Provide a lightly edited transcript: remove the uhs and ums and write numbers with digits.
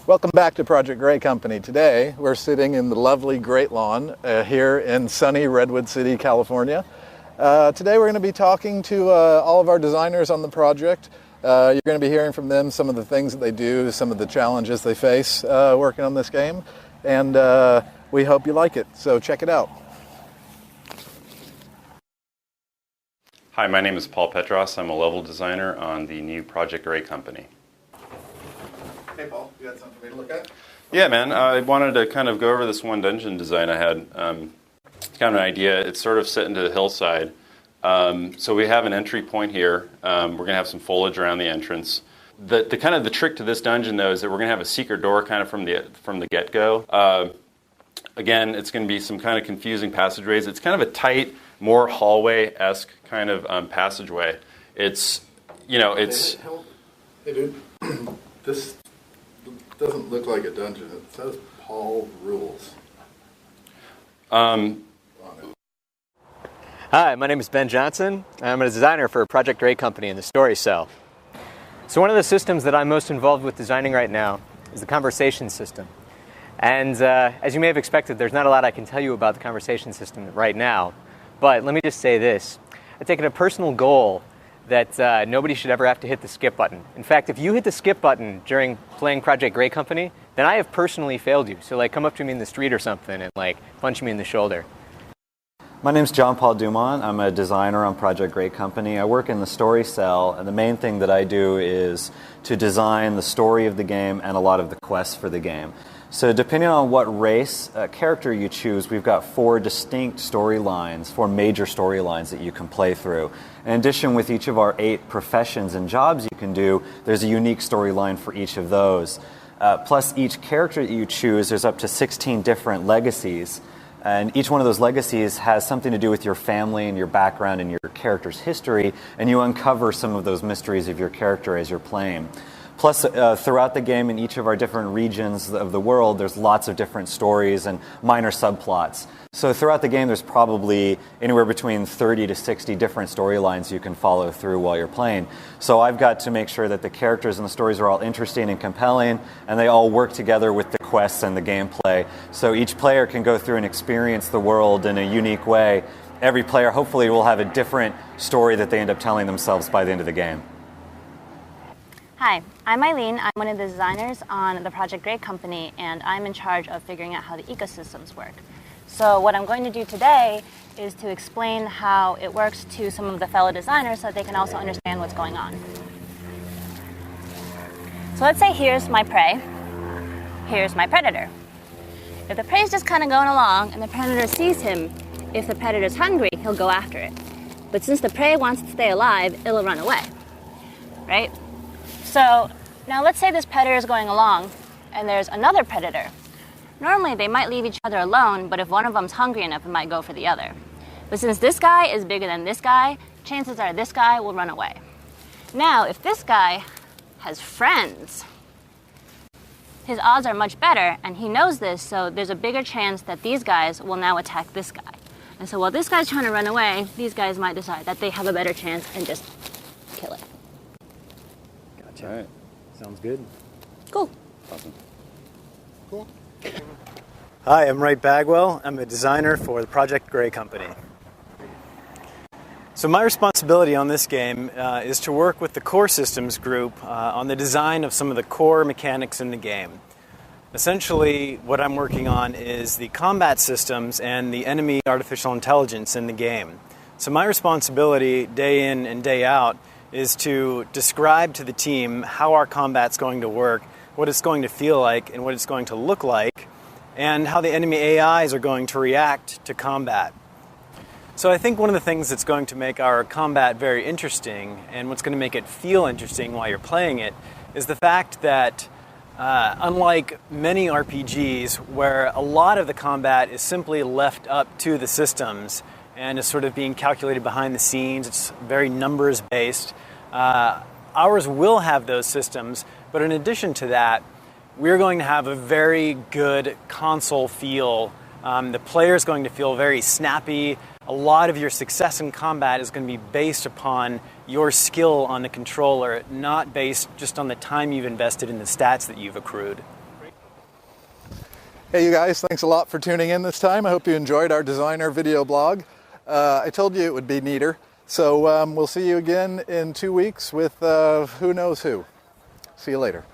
Welcome back to Project Gray Company. Today we're sitting in the lovely Great Lawn here in sunny Redwood City, California. Today we're going to be talking to all of our designers on the project. You're going to be hearing from them some of the things that they do, some of the challenges they face working on this game, and we hope you like it, so check it out. Hi, my name is Paul Petros. I'm a level designer on the new Project Gray Company. Hey Paul, you got something for me to look at? Yeah, man. I wanted to kind of go over this one dungeon design I had. Kind of an idea. It's sort of set into the hillside. So we have an entry point here. We're going to have some foliage around the entrance. The kind of the trick to this dungeon, though, is that we're going to have a secret door kind of from the get-go. Again, it's going to be some kind of confusing passageways. It's kind of a tight, more hallway-esque kind of passageway. It's, it's... Hey, dude. This doesn't look like a dungeon. It says Paul Rules. Hi, my name is Ben Johnson. I'm a designer for Project Gray Company in the Story Cell. So one of the systems that I'm most involved with designing right now is the conversation system. And as you may have expected, there's not a lot I can tell you about the conversation system right now. But let me just say this. I've taken a personal goal that nobody should ever have to hit the skip button. In fact, if you hit the skip button during playing Project Gray Company, then I have personally failed you. So come up to me in the street or something and punch me in the shoulder. My name's John Paul Dumont. I'm a designer on Project Gray Company. I work in the Story Cell, and the main thing that I do is to design the story of the game and a lot of the quests for the game. So depending on what race character you choose, we've got four distinct storylines, four major storylines that you can play through. In addition, with each of our 8 professions and jobs you can do, there's a unique storyline for each of those. Plus, each character that you choose, there's up to 16 different legacies. And each one of those legacies has something to do with your family and your background and your character's history, and you uncover some of those mysteries of your character as you're playing. Plus, throughout the game, in each of our different regions of the world, there's lots of different stories and minor subplots. So throughout the game, there's probably anywhere between 30 to 60 different storylines you can follow through while you're playing. So I've got to make sure that the characters and the stories are all interesting and compelling, and they all work together with the quests and the gameplay. So each player can go through and experience the world in a unique way. Every player, hopefully, will have a different story that they end up telling themselves by the end of the game. Hi, I'm Eileen. I'm one of the designers on the Project Gray Company, and I'm in charge of figuring out how the ecosystems work. So what I'm going to do today is to explain how it works to some of the fellow designers so that they can also understand what's going on. So let's say here's my prey, here's my predator. If the prey is just kind of going along and the predator sees him, if the predator's hungry, he'll go after it. But since the prey wants to stay alive, it'll run away, right? So now let's say this predator is going along and there's another predator. Normally they might leave each other alone, but if one of them's hungry enough, it might go for the other. But since this guy is bigger than this guy, chances are this guy will run away. Now, if this guy has friends, his odds are much better, and he knows this, so there's a bigger chance that these guys will now attack this guy. And so while this guy's trying to run away, these guys might decide that they have a better chance and just kill it. All right. Sounds good. Cool. Awesome. Cool. Hi, I'm Wright Bagwell. I'm a designer for the Project Gray Company. So my responsibility on this game is to work with the core systems group on the design of some of the core mechanics in the game. Essentially, what I'm working on is the combat systems and the enemy artificial intelligence in the game. So my responsibility, day in and day out, is to describe to the team how our combat's going to work, what it's going to feel like, and what it's going to look like, and how the enemy AIs are going to react to combat. So I think one of the things that's going to make our combat very interesting, and what's going to make it feel interesting while you're playing it, is the fact that unlike many RPGs where a lot of the combat is simply left up to the systems and is sort of being calculated behind the scenes, it's very numbers based, ours will have those systems, but in addition to that, we're going to have a very good console feel. The player is going to feel very snappy. A lot of your success in combat is going to be based upon your skill on the controller, not based just on the time you've invested in the stats that you've accrued. Hey, you guys, thanks a lot for tuning in this time. I hope you enjoyed our designer video blog. I told you it would be neater. So we'll see you again in 2 weeks with who knows who. See you later.